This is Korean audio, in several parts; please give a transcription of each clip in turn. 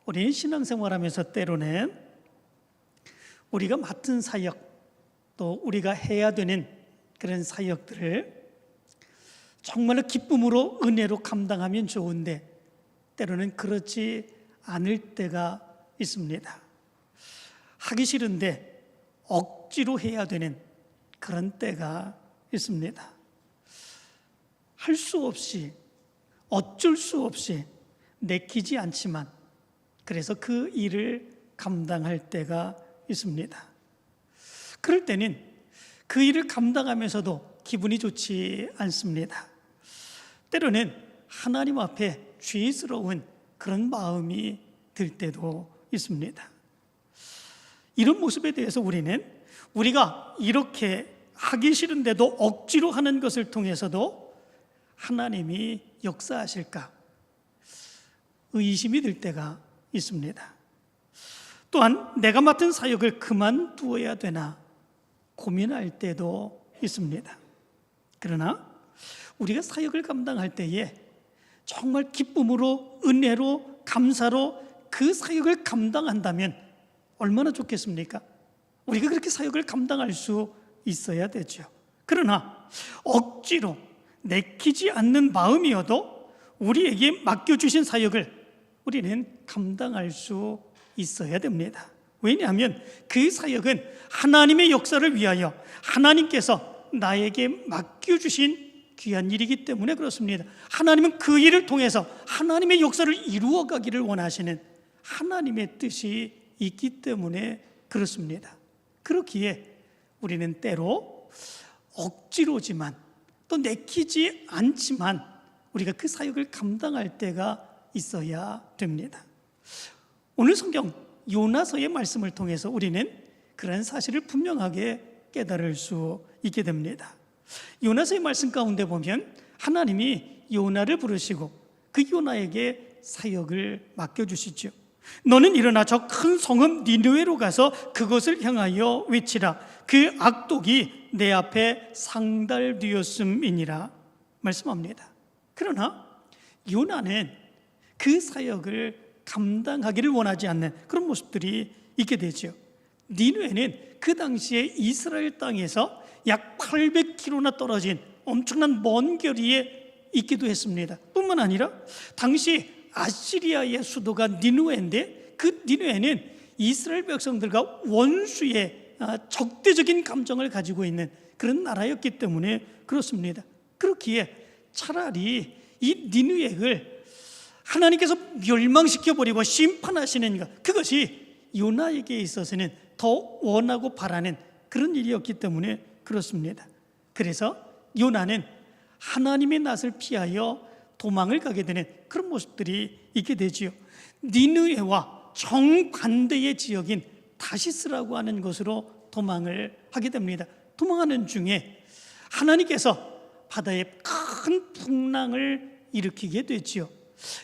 우리는 신앙생활하면서 때로는 우리가 맡은 사역, 또 우리가 해야 되는 그런 사역들을 정말로 기쁨으로 은혜로 감당하면 좋은데 때로는 그렇지 않을 때가 있습니다. 하기 싫은데 억지로 해야 되는 그런 때가 있습니다. 할 수 없이, 어쩔 수 없이 내키지 않지만 그래서 그 일을 감당할 때가 있습니다. 그럴 때는 그 일을 감당하면서도 기분이 좋지 않습니다. 때로는 하나님 앞에 죄스러운 그런 마음이 들 때도 있습니다. 이런 모습에 대해서 우리가 이렇게 하기 싫은데도 억지로 하는 것을 통해서도 하나님이 역사하실까 의심이 들 때가 있습니다. 또한 내가 맡은 사역을 그만두어야 되나 고민할 때도 있습니다. 그러나 우리가 사역을 감당할 때에 정말 기쁨으로, 은혜로, 감사로 그 사역을 감당한다면 얼마나 좋겠습니까? 우리가 그렇게 사역을 감당할 수 있어야 되죠. 그러나 억지로 내키지 않는 마음이어도 우리에게 맡겨주신 사역을 우리는 감당할 수 있어야 됩니다. 왜냐하면 그 사역은 하나님의 역사를 위하여 하나님께서 나에게 맡겨주신 귀한 일이기 때문에 그렇습니다. 하나님은 그 일을 통해서 하나님의 역사를 이루어가기를 원하시는 하나님의 뜻이 있기 때문에 그렇습니다. 그렇기에 우리는 때로 억지로지만 또 내키지 않지만 우리가 그 사역을 감당할 때가 있어야 됩니다. 오늘 성경 요나서의 말씀을 통해서 우리는 그런 사실을 분명하게 깨달을 수 있게 됩니다. 요나서의 말씀 가운데 보면 하나님이 요나를 부르시고 그 요나에게 사역을 맡겨주시죠. 너는 일어나 저 큰 성읍 니느웨로 가서 그것을 향하여 외치라. 그 악독이 내 앞에 상달되었음이니라 말씀합니다. 그러나 요나는 그 사역을 감당하기를 원하지 않는 그런 모습들이 있게 되죠. 니느웨는 그 당시에 이스라엘 땅에서 약 800km나 떨어진 엄청난 먼 거리에 있기도 했습니다. 뿐만 아니라 당시 아시리아의 수도가 니느웨인데 그 니느웨는 이스라엘 백성들과 원수의 적대적인 감정을 가지고 있는 그런 나라였기 때문에 그렇습니다. 그렇기에 차라리 이 니느웨를 하나님께서 멸망시켜버리고 심판하시는 것, 그것이 요나에게 있어서는 더 원하고 바라는 그런 일이었기 때문에 그렇습니다. 그래서 요나는 하나님의 낯을 피하여 도망을 가게 되는 그런 모습들이 있게 되지요. 니느웨와 정반대의 지역인 다시스라고 하는 곳으로 도망을 하게 됩니다. 도망하는 중에 하나님께서 바다에 큰 풍랑을 일으키게 되지요.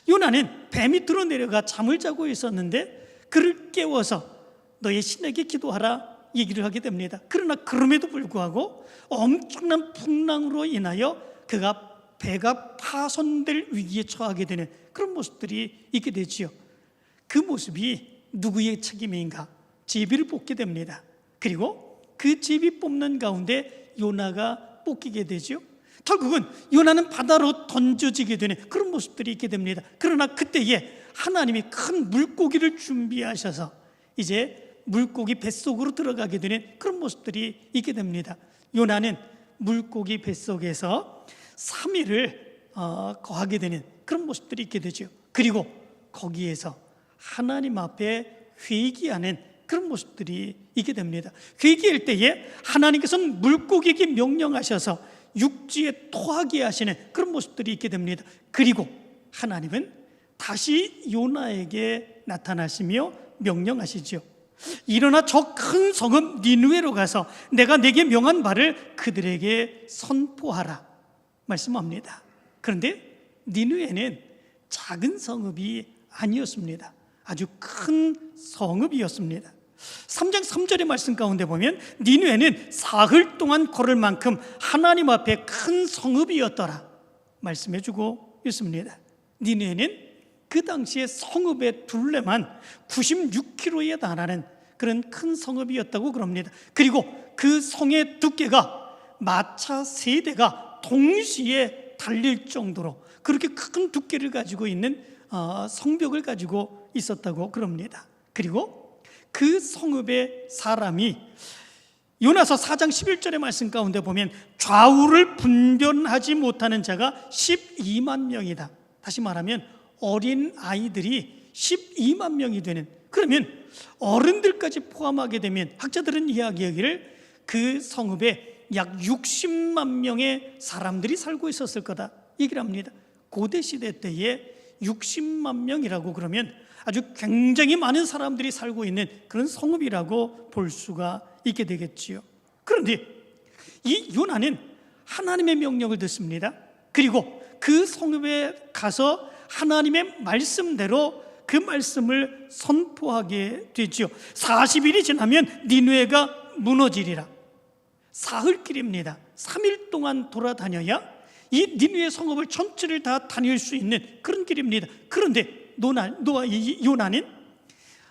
요나는 배 밑으로 내려가 잠을 자고 있었는데 그를 깨워서 너의 신에게 기도하라 얘기를 하게 됩니다. 그러나 그럼에도 불구하고 엄청난 풍랑으로 인하여 배가 파손될 위기에 처하게 되는 그런 모습들이 있게 되지요. 그 모습이 누구의 책임인가? 제비를 뽑게 됩니다. 그리고 그 제비 뽑는 가운데 요나가 뽑히게 되죠. 결국은 요나는 바다로 던져지게 되는 그런 모습들이 있게 됩니다. 그러나 그때에 하나님이 큰 물고기를 준비하셔서 이제 물고기 뱃속으로 들어가게 되는 그런 모습들이 있게 됩니다. 요나는 물고기 뱃속에서 3일을 거하게 되는 그런 모습들이 있게 되죠. 그리고 거기에서 하나님 앞에 회개하는 그런 모습들이 있게 됩니다. 회개할 때에 하나님께서는 물고기에게 명령하셔서 육지에 토하게 하시는 그런 모습들이 있게 됩니다. 그리고 하나님은 다시 요나에게 나타나시며 명령하시죠. 일어나 저 큰 성읍 니느웨로 가서 내가 내게 명한 바를 그들에게 선포하라 말씀합니다. 그런데 니느웨는 작은 성읍이 아니었습니다. 아주 큰 성읍이었습니다. 3장 3절의 말씀 가운데 보면 니느웨는 사흘 동안 걸을 만큼 하나님 앞에 큰 성읍이었더라 말씀해주고 있습니다. 니느웨는 그 당시에 성읍의 둘레만 96km에 달하는 그런 큰 성읍이었다고 그럽니다. 그리고 그 성의 두께가 마차 3대가 동시에 달릴 정도로 그렇게 큰 두께를 가지고 있는 성벽을 가지고 있었다고 그럽니다. 그리고 그 성읍의 사람이 요나서 4장 11절의 말씀 가운데 보면 좌우를 분별하지 못하는 자가 12만 명이다. 다시 말하면 어린 아이들이 12만 명이 되는, 그러면 어른들까지 포함하게 되면 학자들은 이야기하기를 그 성읍에 약 60만 명의 사람들이 살고 있었을 거다 얘기를 합니다. 고대 시대 때에 60만 명이라고 그러면 아주 굉장히 많은 사람들이 살고 있는 그런 성읍이라고 볼 수가 있게 되겠지요. 그런데 이 요나는 하나님의 명령을 듣습니다. 그리고 그 성읍에 가서 하나님의 말씀대로 그 말씀을 선포하게 되지요. 40일이 지나면 니느웨가 무너지리라. 사흘길입니다. 3일 동안 돌아다녀야 이 니느웨 성읍을 전체를 다 다닐 수 있는 그런 길입니다. 그런데 요나는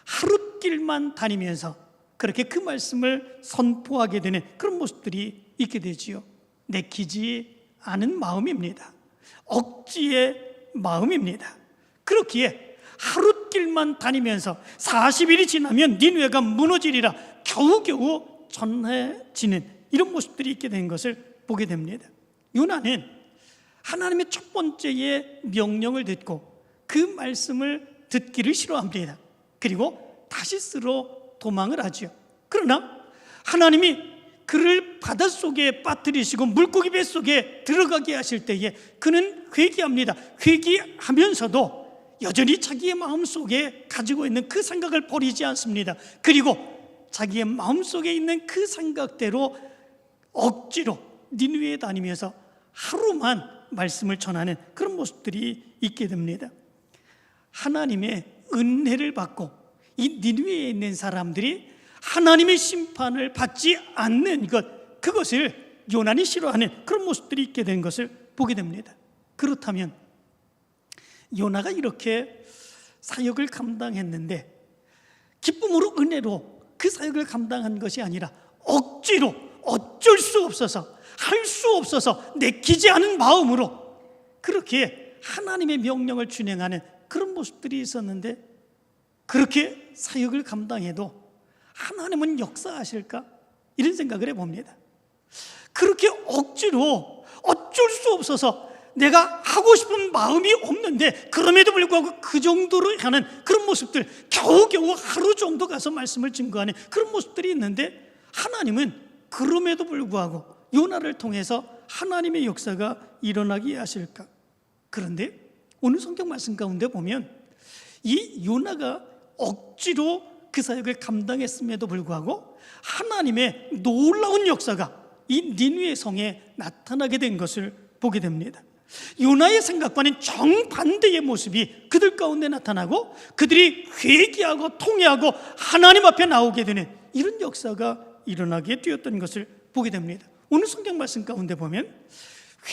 하룻길만 다니면서 그렇게 그 말씀을 선포하게 되는 그런 모습들이 있게 되지요. 내키지 않은 마음입니다. 억지의 마음입니다. 그렇기에 하룻길만 다니면서 40일이 지나면 니느웨가 무너지리라 겨우겨우 전해지는 이런 모습들이 있게 된 것을 보게 됩니다. 요나는 하나님의 첫 번째의 명령을 듣고 그 말씀을 듣기를 싫어합니다. 그리고 다시스로 도망을 하죠. 그러나 하나님이 그를 바닷속에 빠뜨리시고 물고기 뱃속에 들어가게 하실 때에 그는 회개합니다. 회개하면서도 여전히 자기의 마음속에 가지고 있는 그 생각을 버리지 않습니다. 그리고 자기의 마음속에 있는 그 생각대로 억지로 니느웨에 다니면서 하루만 말씀을 전하는 그런 모습들이 있게 됩니다. 하나님의 은혜를 받고 이 니느웨에 있는 사람들이 하나님의 심판을 받지 않는 것, 그것을 요나는 싫어하는 그런 모습들이 있게 된 것을 보게 됩니다. 그렇다면 요나가 이렇게 사역을 감당했는데 기쁨으로 은혜로 그 사역을 감당한 것이 아니라 억지로 어쩔 수 없어서 할 수 없어서 내키지 않은 마음으로 그렇게 하나님의 명령을 준행하는 그런 모습들이 있었는데 그렇게 사역을 감당해도 하나님은 역사하실까? 이런 생각을 해봅니다. 그렇게 억지로 어쩔 수 없어서 내가 하고 싶은 마음이 없는데 그럼에도 불구하고 그 정도로 하는 그런 모습들, 겨우겨우 하루 정도 가서 말씀을 증거하는 그런 모습들이 있는데 하나님은 그럼에도 불구하고 요나를 통해서 하나님의 역사가 일어나게 하실까? 그런데 오늘 성경 말씀 가운데 보면 이 요나가 억지로 그 사역을 감당했음에도 불구하고 하나님의 놀라운 역사가 이 니느웨 성에 나타나게 된 것을 보게 됩니다. 요나의 생각과는 정반대의 모습이 그들 가운데 나타나고 그들이 회개하고 통회하고 하나님 앞에 나오게 되는 이런 역사가 일어나게 되었던 것을 보게 됩니다. 오늘 성경 말씀 가운데 보면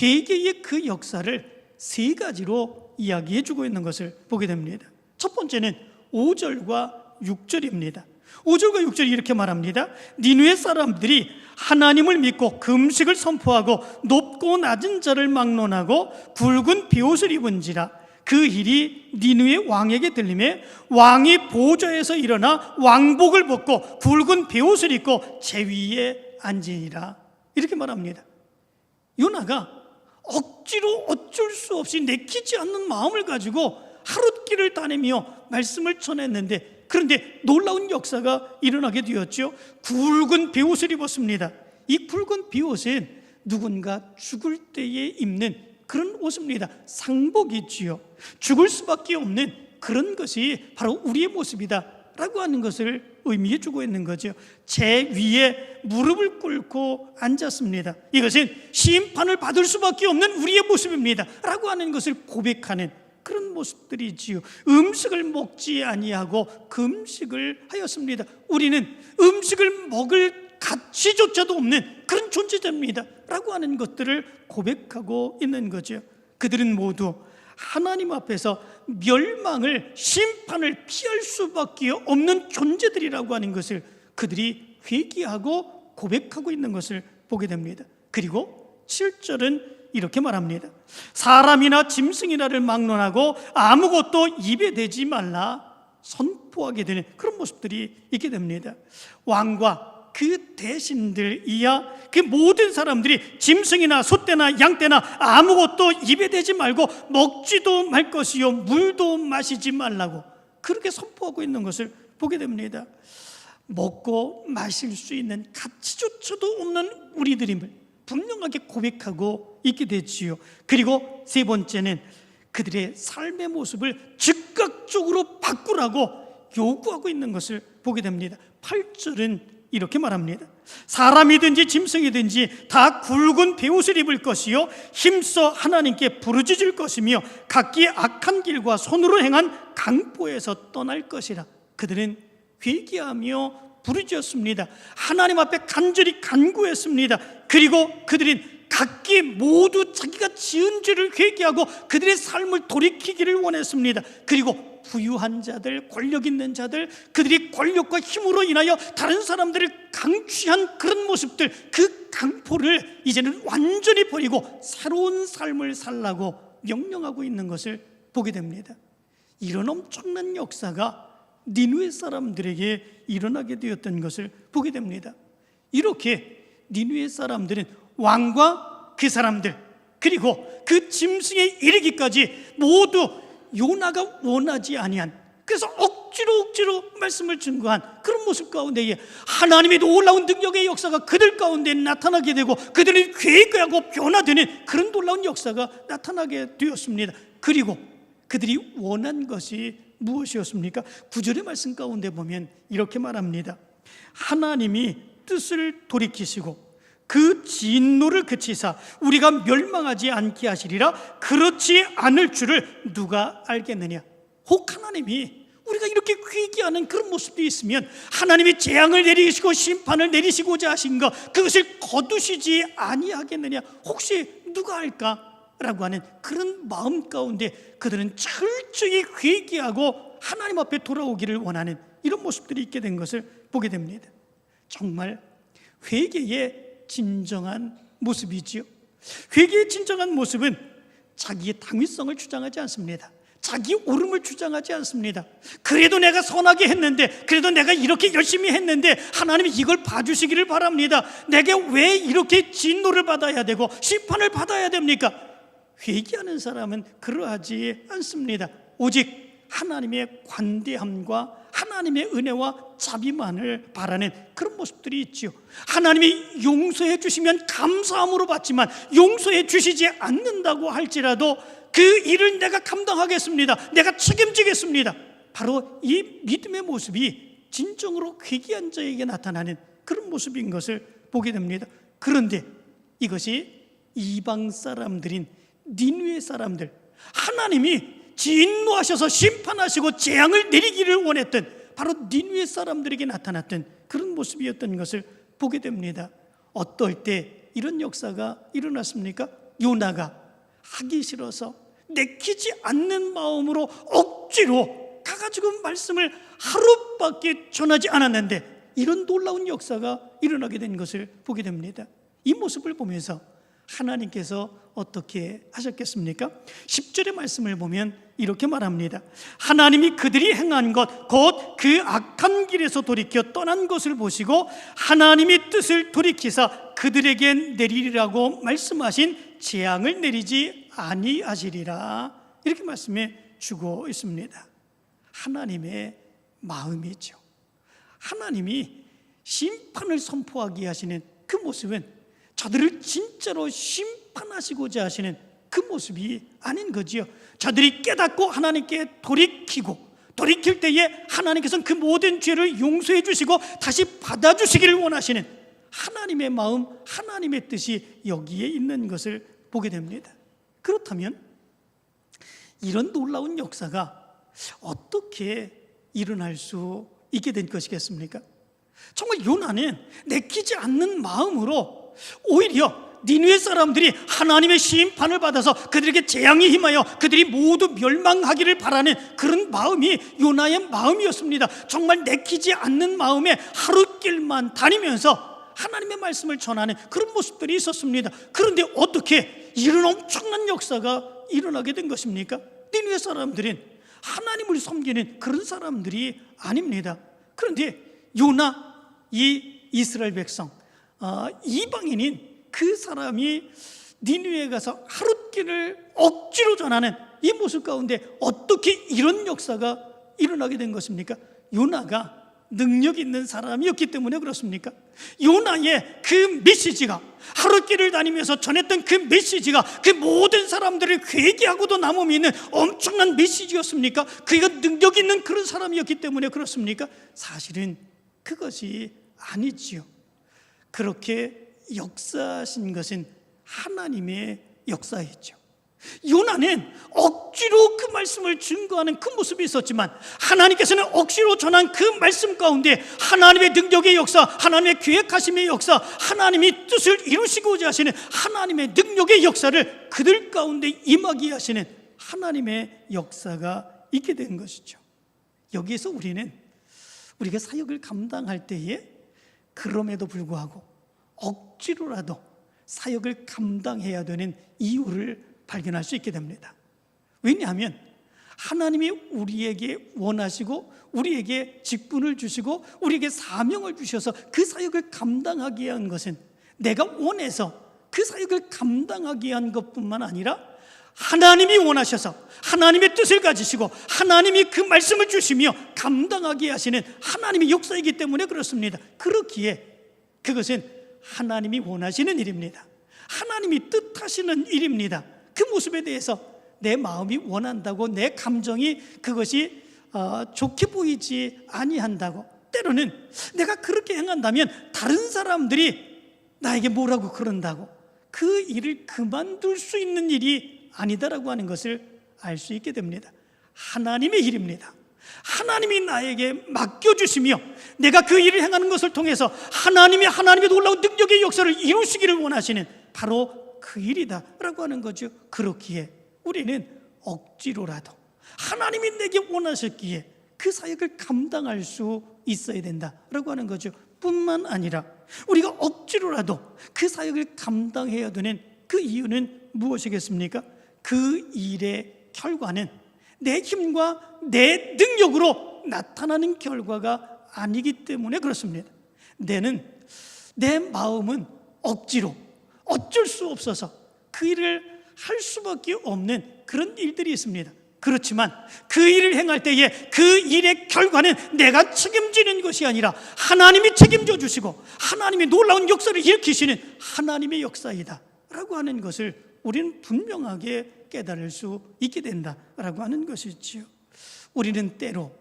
회개의 그 역사를 3가지로 이야기해 주고 있는 것을 보게 됩니다. 첫 번째는 5절과 6절입니다. 5절과 6절이 이렇게 말합니다. 니느웨 사람들이 하나님을 믿고 금식을 선포하고 높고 낮은 자를 막론하고 굵은 비옷을 입은지라 그 일이 니느웨 왕에게 들리매 왕이 보좌에서 일어나 왕복을 벗고 굵은 비옷을 입고 제위에 앉으니라. 이렇게 말합니다. 요나가 억지로 어쩔 수 없이 내키지 않는 마음을 가지고 하룻길을 다니며 말씀을 전했는데 그런데 놀라운 역사가 일어나게 되었죠. 굵은 비옷을 입었습니다. 이 굵은 비옷은 누군가 죽을 때에 입는 그런 옷입니다. 상복이지요. 죽을 수밖에 없는 그런 것이 바로 우리의 모습이다 라고 하는 것을 의미해 주고 있는 거죠. 제 위에 무릎을 꿇고 앉았습니다. 이것은 심판을 받을 수밖에 없는 우리의 모습입니다 라고 하는 것을 고백하는 그런 모습들이지요. 음식을 먹지 아니하고 금식을 하였습니다. 우리는 음식을 먹을 가치조차도 없는 그런 존재입니다 라고 하는 것들을 고백하고 있는 거죠. 그들은 모두 하나님 앞에서 멸망을, 심판을 피할 수밖에 없는 존재들이라고 하는 것을 그들이 회개하고 고백하고 있는 것을 보게 됩니다. 그리고 7절은 이렇게 말합니다. 사람이나 짐승이나를 막론하고 아무것도 입에 대지 말라 선포하게 되는 그런 모습들이 있게 됩니다. 왕과 그 대신들이야 그 모든 사람들이 짐승이나 소떼나 양떼나 아무것도 입에 대지 말고 먹지도 말 것이요 물도 마시지 말라고 그렇게 선포하고 있는 것을 보게 됩니다. 먹고 마실 수 있는 가치조차도 없는 우리들임을 분명하게 고백하고 있게 되지요. 그리고 세 번째는 그들의 삶의 모습을 즉각적으로 바꾸라고 요구하고 있는 것을 보게 됩니다. 8절은 이렇게 말합니다. 사람이든지 짐승이든지 다 굵은 베옷을 입을 것이요 힘써 하나님께 부르짖을 것이며 각기 악한 길과 손으로 행한 강포에서 떠날 것이라. 그들은 회개하며 부르짖었습니다. 하나님 앞에 간절히 간구했습니다. 그리고 그들은 각기 모두 자기가 지은 죄를 회개하고 그들의 삶을 돌이키기를 원했습니다. 그리고 부유한 자들, 권력 있는 자들, 그들이 권력과 힘으로 인하여 다른 사람들을 강취한 그런 모습들, 그 강포를 이제는 완전히 버리고 새로운 삶을 살라고 명령하고 있는 것을 보게 됩니다. 이런 엄청난 역사가 니느웨 사람들에게 일어나게 되었던 것을 보게 됩니다. 이렇게 니느웨 사람들은 왕과 그 사람들 그리고 그 짐승에 이르기까지 모두 요나가 원하지 아니한, 그래서 억지로 말씀을 증거한 그런 모습 가운데에 하나님의 놀라운 능력의 역사가 그들 가운데 나타나게 되고 그들이 회개하고 변화되는 그런 놀라운 역사가 나타나게 되었습니다. 그리고 그들이 원한 것이 무엇이었습니까? 9절의 말씀 가운데 보면 이렇게 말합니다. 하나님이 뜻을 돌이키시고 그 진노를 그치사 우리가 멸망하지 않게 하시리라. 그렇지 않을 줄을 누가 알겠느냐. 혹 하나님이 우리가 이렇게 회개하는 그런 모습이 있으면 하나님이 재앙을 내리시고 심판을 내리시고자 하신 것 그것을 거두시지 아니하겠느냐. 혹시 누가 알까? 라고 하는 그런 마음 가운데 그들은 철저히 회개하고 하나님 앞에 돌아오기를 원하는 이런 모습들이 있게 된 것을 보게 됩니다. 정말 회개의 진정한 모습이지요. 회개의 진정한 모습은 자기의 당위성을 주장하지 않습니다. 자기 옳음을 주장하지 않습니다. 그래도 내가 선하게 했는데, 그래도 내가 이렇게 열심히 했는데 하나님이 이걸 봐주시기를 바랍니다. 내게 왜 이렇게 진노를 받아야 되고 심판을 받아야 됩니까? 회개하는 사람은 그러하지 않습니다. 오직 하나님의 관대함과 하나님의 은혜와 자비만을 바라는 그런 모습들이 있지요. 하나님이 용서해 주시면 감사함으로 받지만 용서해 주시지 않는다고 할지라도 그 일을 내가 감당하겠습니다. 내가 책임지겠습니다. 바로 이 믿음의 모습이 진정으로 회개한 자에게 나타나는 그런 모습인 것을 보게 됩니다. 그런데 이것이 이방 사람들인 니느웨 사람들, 하나님이 진노하셔서 심판하시고 재앙을 내리기를 원했던 바로 니느웨 사람들에게 나타났던 그런 모습이었던 것을 보게 됩니다. 어떨 때 이런 역사가 일어났습니까? 요나가 하기 싫어서 내키지 않는 마음으로 억지로 가가지고 말씀을 하루밖에 전하지 않았는데 이런 놀라운 역사가 일어나게 된 것을 보게 됩니다. 이 모습을 보면서 하나님께서 어떻게 하셨겠습니까? 10절의 말씀을 보면 이렇게 말합니다. 하나님이 그들이 행한 것 곧 그 악한 길에서 돌이켜 떠난 것을 보시고 하나님이 뜻을 돌이키사 그들에게 내리리라고 말씀하신 재앙을 내리지 아니하시리라. 이렇게 말씀해 주고 있습니다. 하나님의 마음이죠. 하나님이 심판을 선포하게 하시는 그 모습은 저들을 진짜로 심판하시고자 하시는 그 모습이 아닌 거지요. 저들이 깨닫고 하나님께 돌이킬 때에 하나님께서는 그 모든 죄를 용서해 주시고 다시 받아주시기를 원하시는 하나님의 마음, 하나님의 뜻이 여기에 있는 것을 보게 됩니다. 그렇다면 이런 놀라운 역사가 어떻게 일어날 수 있게 된 것이겠습니까? 정말 요나는 내키지 않는 마음으로 오히려 니느웨 사람들이 하나님의 심판을 받아서 그들에게 재앙이 임하여 그들이 모두 멸망하기를 바라는 그런 마음이 요나의 마음이었습니다. 정말 내키지 않는 마음에 하루길만 다니면서 하나님의 말씀을 전하는 그런 모습들이 있었습니다. 그런데 어떻게 이런 엄청난 역사가 일어나게 된 것입니까? 니느웨 사람들은 하나님을 섬기는 그런 사람들이 아닙니다. 그런데 요나, 이 이스라엘 백성, 이방인인 그 사람이 니느웨에 가서 하룻길을 억지로 전하는 이 모습 가운데 어떻게 이런 역사가 일어나게 된 것입니까? 요나가 능력 있는 사람이었기 때문에 그렇습니까? 요나의 그 메시지가, 하룻길을 다니면서 전했던 그 메시지가 그 모든 사람들을 회개하고도 남음이 있는 엄청난 메시지였습니까? 그가 능력 있는 그런 사람이었기 때문에 그렇습니까? 사실은 그것이 아니지요. 그렇게 역사하신 것은 하나님의 역사였죠. 요나는 억지로 그 말씀을 증거하는 그 모습이 있었지만 하나님께서는 억지로 전한 그 말씀 가운데 하나님의 능력의 역사, 하나님의 계획하심의 역사, 하나님이 뜻을 이루시고자 하시는 하나님의 능력의 역사를 그들 가운데 임하게 하시는 하나님의 역사가 있게 된 것이죠. 여기에서 우리가 사역을 감당할 때에 그럼에도 불구하고 억지로라도 사역을 감당해야 되는 이유를 발견할 수 있게 됩니다. 왜냐하면 하나님이 우리에게 원하시고 우리에게 직분을 주시고 우리에게 사명을 주셔서 그 사역을 감당하게 한 것은 내가 원해서 그 사역을 감당하게 한 것뿐만 아니라 하나님이 원하셔서 하나님의 뜻을 가지시고 하나님이 그 말씀을 주시며 감당하게 하시는 하나님의 역사이기 때문에 그렇습니다. 그렇기에 그것은 하나님이 원하시는 일입니다. 하나님이 뜻하시는 일입니다. 그 모습에 대해서 내 마음이 원한다고 내 감정이 그것이 좋게 보이지 아니한다고, 때로는 내가 그렇게 행한다면 다른 사람들이 나에게 뭐라고 그런다고 그 일을 그만둘 수 있는 일이 아니다라고 하는 것을 알 수 있게 됩니다. 하나님의 일입니다. 하나님이 나에게 맡겨주시며 내가 그 일을 행하는 것을 통해서 하나님의 놀라운 능력의 역사를 이루시기를 원하시는 바로 그 일이다 라고 하는 거죠. 그렇기에 우리는 억지로라도 하나님이 내게 원하셨기에 그 사역을 감당할 수 있어야 된다라고 하는 거죠. 뿐만 아니라 우리가 억지로라도 그 사역을 감당해야 되는 그 이유는 무엇이겠습니까? 그 일의 결과는 내 힘과 내 능력으로 나타나는 결과가 아니기 때문에 그렇습니다. 내 마음은 억지로 어쩔 수 없어서 그 일을 할 수밖에 없는 그런 일들이 있습니다. 그렇지만 그 일을 행할 때에 그 일의 결과는 내가 책임지는 것이 아니라 하나님이 책임져 주시고 하나님이 놀라운 역사를 일으키시는 하나님의 역사이다 라고 하는 것을 우리는 분명하게 깨달을 수 있게 된다라고 하는 것이지요. 우리는 때로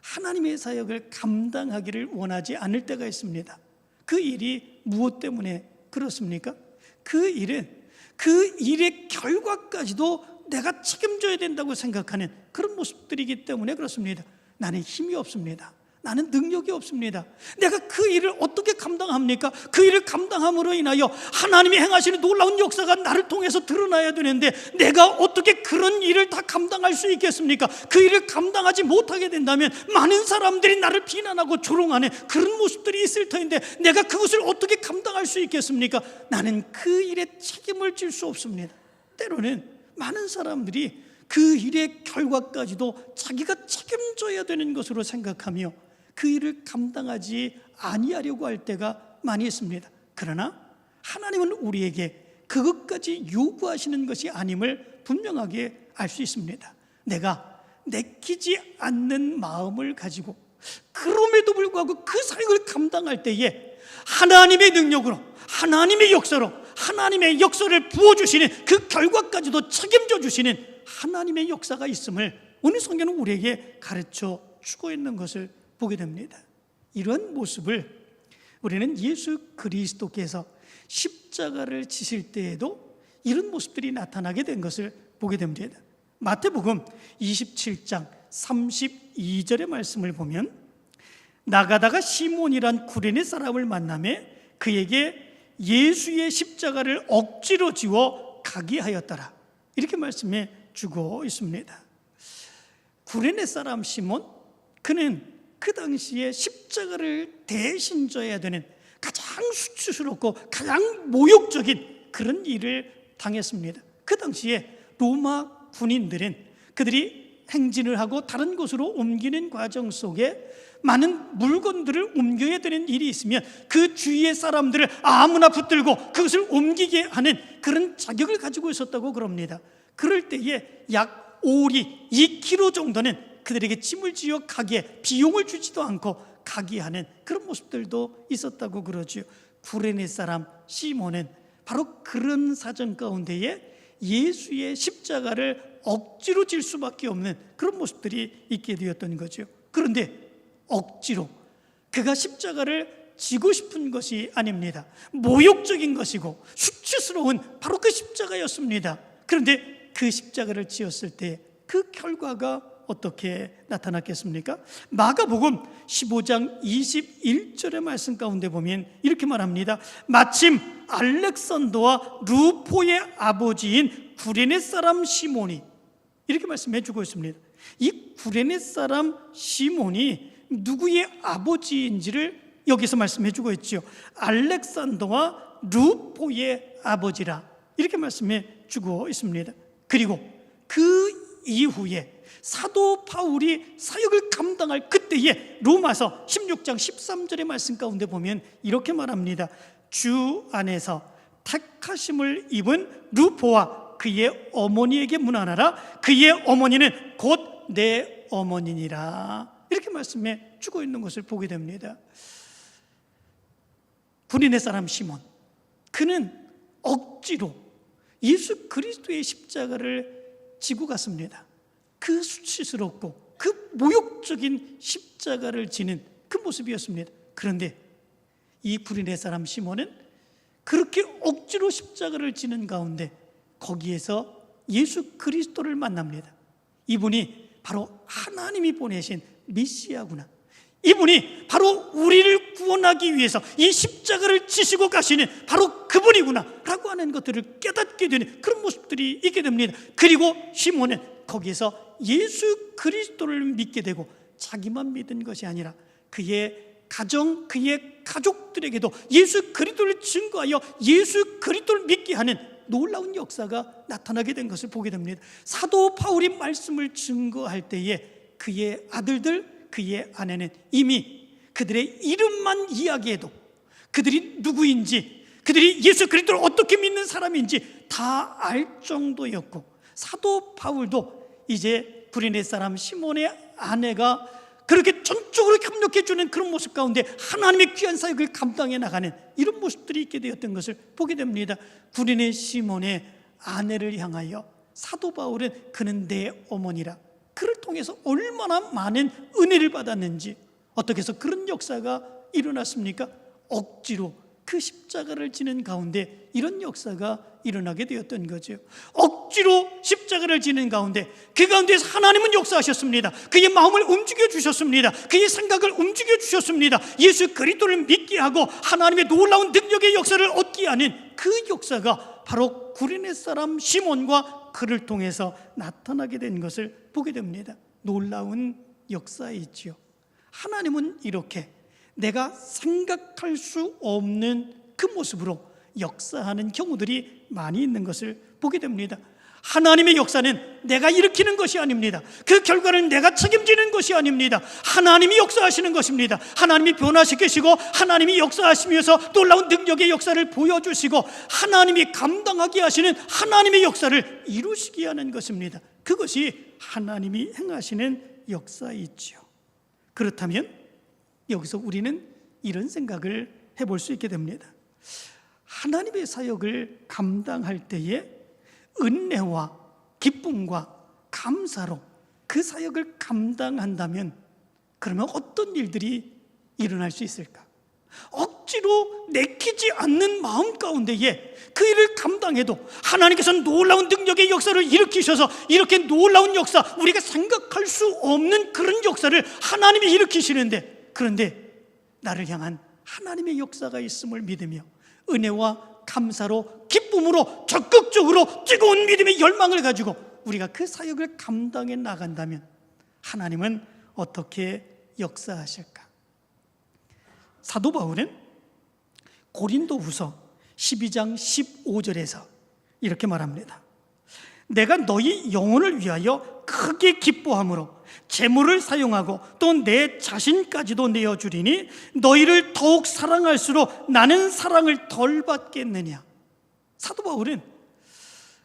하나님의 사역을 감당하기를 원하지 않을 때가 있습니다. 그 일이 무엇 때문에 그렇습니까? 그 일은 그 일의 결과까지도 내가 책임져야 된다고 생각하는 그런 모습들이기 때문에 그렇습니다. 나는 힘이 없습니다. 나는 능력이 없습니다. 내가 그 일을 어떻게 감당합니까? 그 일을 감당함으로 인하여 하나님이 행하시는 놀라운 역사가 나를 통해서 드러나야 되는데 내가 어떻게 그런 일을 다 감당할 수 있겠습니까? 그 일을 감당하지 못하게 된다면 많은 사람들이 나를 비난하고 조롱하는 그런 모습들이 있을 터인데 내가 그것을 어떻게 감당할 수 있겠습니까? 나는 그 일에 책임을 질 수 없습니다. 때로는 많은 사람들이 그 일의 결과까지도 자기가 책임져야 되는 것으로 생각하며 그 일을 감당하지 아니하려고 할 때가 많이 있습니다. 그러나 하나님은 우리에게 그것까지 요구하시는 것이 아님을 분명하게 알 수 있습니다. 내가 내키지 않는 마음을 가지고 그럼에도 불구하고 그 사역을 감당할 때에 하나님의 능력으로 하나님의 역사로 하나님의 역사를 부어주시는 그 결과까지도 책임져 주시는 하나님의 역사가 있음을 오늘 성경은 우리에게 가르쳐 주고 있는 것을 보게 됩니다. 이런 모습을 우리는 예수 그리스도께서 십자가를 지실 때에도 이런 모습들이 나타나게 된 것을 보게 됩니다. 마태복음 27장 32절의 말씀을 보면 나가다가 시몬이란 구레네 사람을 만나매 그에게 예수의 십자가를 억지로 지워 가게 하였더라. 이렇게 말씀해 주고 있습니다. 구레네 사람 시몬, 그는 그 당시에 십자가를 대신 져야 되는 가장 수치스럽고 가장 모욕적인 그런 일을 당했습니다. 그 당시에 로마 군인들은 그들이 행진을 하고 다른 곳으로 옮기는 과정 속에 많은 물건들을 옮겨야 되는 일이 있으면 그 주위의 사람들을 아무나 붙들고 그것을 옮기게 하는 그런 자격을 가지고 있었다고 그럽니다. 그럴 때에 약 오리 2kg 정도는 그들에게 짐을 지어 가게, 비용을 주지도 않고 가게 하는 그런 모습들도 있었다고 그러죠. 구레네 사람 시몬은 바로 그런 사정 가운데에 예수의 십자가를 억지로 질 수밖에 없는 그런 모습들이 있게 되었던 거죠. 그런데 억지로 그가 십자가를 지고 싶은 것이 아닙니다. 모욕적인 것이고 수치스러운 바로 그 십자가였습니다. 그런데 그 십자가를 지었을 때 그 결과가 어떻게 나타났겠습니까? 마가복음 15장 21절의 말씀 가운데 보면 이렇게 말합니다. 마침 알렉산더와 루포의 아버지인 구레네 사람 시몬이, 이렇게 말씀해 주고 있습니다. 이 구레네 사람 시몬이 누구의 아버지인지를 여기서 말씀해 주고 있죠. 알렉산더와 루포의 아버지라, 이렇게 말씀해 주고 있습니다. 그리고 그 이후에 사도 바울이 사역을 감당할 그때에 로마서 16장 13절의 말씀 가운데 보면 이렇게 말합니다. 주 안에서 택하심을 입은 루포와 그의 어머니에게 문안하라. 그의 어머니는 곧 내 어머니니라. 이렇게 말씀해 주고 있는 것을 보게 됩니다. 구레네 사람 시몬, 그는 억지로 예수 그리스도의 십자가를 지고 갔습니다. 그 수치스럽고 그 모욕적인 십자가를 지는 그 모습이었습니다. 그런데 이 구레네 사람 시몬은 그렇게 억지로 십자가를 지는 가운데 거기에서 예수 그리스도를 만납니다. 이분이 바로 하나님이 보내신 메시아구나, 이분이 바로 우리를 구원하기 위해서 이 십자가를 지시고 가시는 바로 그분이구나 라고 하는 것들을 깨닫게 되는 그런 모습들이 있게 됩니다. 그리고 시몬은 거기에서 예수 그리스도를 믿게 되고 자기만 믿은 것이 아니라 그의 가정, 그의 가족들에게도 예수 그리스도를 증거하여 예수 그리스도를 믿게 하는 놀라운 역사가 나타나게 된 것을 보게 됩니다. 사도 바울이 말씀을 증거할 때에 그의 아들들, 그의 아내는 이미 그들의 이름만 이야기해도 그들이 누구인지, 그들이 예수 그리스도를 어떻게 믿는 사람인지 다 알 정도였고, 사도 바울도 이제 구레네 사람 시몬의 아내가 그렇게 전적으로 협력해 주는 그런 모습 가운데 하나님의 귀한 사역을 감당해 나가는 이런 모습들이 있게 되었던 것을 보게 됩니다. 구레네 시몬의 아내를 향하여 사도 바울은 그는 내 어머니라, 그를 통해서 얼마나 많은 은혜를 받았는지, 어떻게 해서 그런 역사가 일어났습니까? 억지로 그 십자가를 지는 가운데 이런 역사가 일어나게 되었던 거죠. 억지로 십자가를 지는 가운데 그 가운데서 하나님은 역사하셨습니다. 그의 마음을 움직여 주셨습니다. 그의 생각을 움직여 주셨습니다. 예수 그리스도를 믿게 하고 하나님의 놀라운 능력의 역사를 얻게 하는 그 역사가 바로 구레네 사람 시몬과 그를 통해서 나타나게 된 것을 보게 됩니다. 놀라운 역사이지요. 하나님은 이렇게 내가 생각할 수 없는 그 모습으로 역사하는 경우들이 많이 있는 것을 보게 됩니다. 하나님의 역사는 내가 일으키는 것이 아닙니다. 그 결과는 내가 책임지는 것이 아닙니다. 하나님이 역사하시는 것입니다. 하나님이 변화시키시고 하나님이 역사하시면서 놀라운 능력의 역사를 보여주시고 하나님이 감당하게 하시는 하나님의 역사를 이루시게 하는 것입니다. 그것이 하나님이 행하시는 역사이지요. 그렇다면 여기서 우리는 이런 생각을 해볼 수 있게 됩니다. 하나님의 사역을 감당할 때에 은혜와 기쁨과 감사로 그 사역을 감당한다면 그러면 어떤 일들이 일어날 수 있을까? 억지로 내키지 않는 마음 가운데에 그 일을 감당해도 하나님께서는 놀라운 능력의 역사를 일으키셔서 이렇게 놀라운 역사, 우리가 생각할 수 없는 그런 역사를 하나님이 일으키시는데, 그런데 나를 향한 하나님의 역사가 있음을 믿으며 은혜와 감사로 기쁨으로 적극적으로 뜨거운 믿음의 열망을 가지고 우리가 그 사역을 감당해 나간다면 하나님은 어떻게 역사하실까? 사도 바울은 고린도후서 12장 15절에서 이렇게 말합니다. 내가 너희 영혼을 위하여 크게 기뻐함으로 재물을 사용하고 또 내 자신까지도 내어주리니 너희를 더욱 사랑할수록 나는 사랑을 덜 받겠느냐. 사도 바울은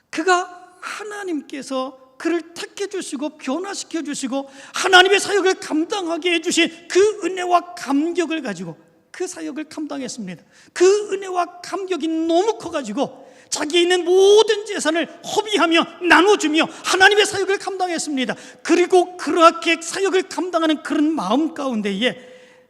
그가 하나님께서 그를 택해 주시고 변화시켜 주시고 하나님의 사역을 감당하게 해주신 그 은혜와 감격을 가지고 그 사역을 감당했습니다. 그 은혜와 감격이 너무 커가지고 자기에 있는 모든 재산을 허비하며 나눠주며 하나님의 사역을 감당했습니다. 그리고 그렇게 사역을 감당하는 그런 마음 가운데에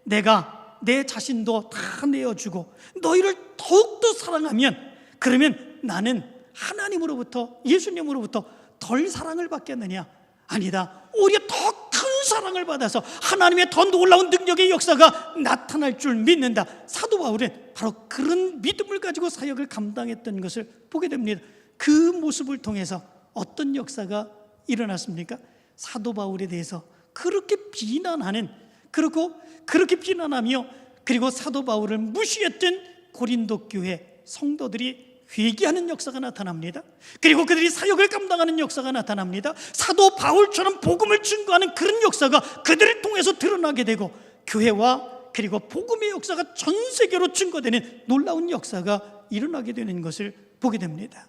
내가 내 자신도 다 내어주고 너희를 더욱더 사랑하면 그러면 나는 하나님으로부터 예수님으로부터 덜 사랑을 받겠느냐? 아니다. 오히려 더 큰 사랑을 받아서 하나님의 더 놀라운 능력의 역사가 나타날 줄 믿는다. 사도 바울은 바로 그런 믿음을 가지고 사역을 감당했던 것을 보게 됩니다. 그 모습을 통해서 어떤 역사가 일어났습니까? 사도 바울에 대해서 그렇게 비난하는, 그렇게 비난하며 그리고 사도 바울을 무시했던 고린도 교회 성도들이 회개하는 역사가 나타납니다. 그리고 그들이 사역을 감당하는 역사가 나타납니다. 사도 바울처럼 복음을 증거하는 그런 역사가 그들을 통해서 드러나게 되고 교회와 그리고 복음의 역사가 전 세계로 증거되는 놀라운 역사가 일어나게 되는 것을 보게 됩니다.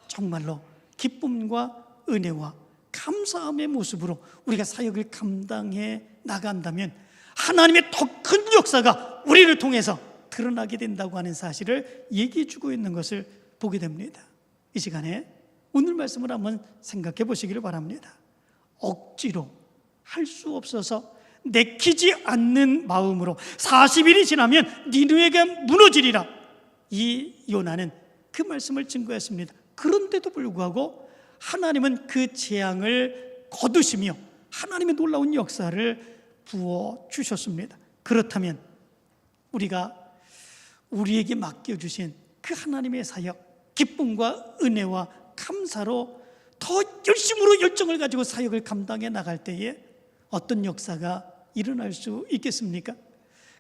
정말로 기쁨과 은혜와 감사함의 모습으로 우리가 사역을 감당해 나간다면 하나님의 더 큰 역사가 우리를 통해서 드러나게 된다고 하는 사실을 얘기해 주고 있는 것을 보게 됩니다. 이 시간에 오늘 말씀을 한번 생각해 보시기를 바랍니다. 억지로 할 수 없어서 내키지 않는 마음으로 40일이 지나면 니느웨가 무너지리라. 이 요나는 그 말씀을 증거했습니다. 그런데도 불구하고 하나님은 그 재앙을 거두시며 하나님의 놀라운 역사를 부어주셨습니다. 그렇다면 우리가 우리에게 맡겨주신 그 하나님의 사역, 기쁨과 은혜와 감사로 더 열심으로 열정을 가지고 사역을 감당해 나갈 때에 어떤 역사가 일어날 수 있겠습니까?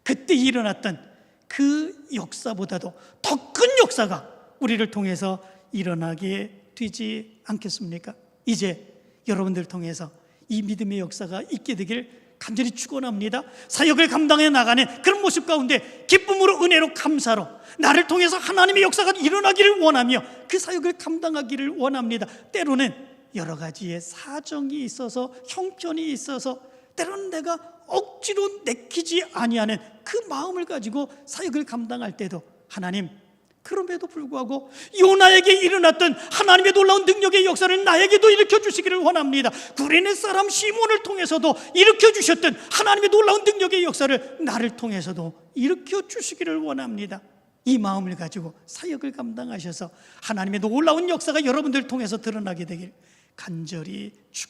그때 일어났던 그 역사보다도 더 큰 역사가 우리를 통해서 일어나게 되지 않겠습니까? 이제 여러분들 통해서 이 믿음의 역사가 있게 되길 간절히 축원합니다. 사역을 감당해 나가는 그런 모습 가운데 기쁨으로 은혜로 감사로 나를 통해서 하나님의 역사가 일어나기를 원하며 그 사역을 감당하기를 원합니다. 때로는 여러 가지의 사정이 있어서 형편이 있어서 때로는 내가 억지로 내키지 아니하는 그 마음을 가지고 사역을 감당할 때도 하나님 그럼에도 불구하고 요나에게 일어났던 하나님의 놀라운 능력의 역사를 나에게도 일으켜 주시기를 원합니다. 구레네 사람 시몬을 통해서도 일으켜 주셨던 하나님의 놀라운 능력의 역사를 나를 통해서도 일으켜 주시기를 원합니다. 이 마음을 가지고 사역을 감당하셔서 하나님의 놀라운 역사가 여러분들 통해서 드러나게 되길 간절히 축원합니다.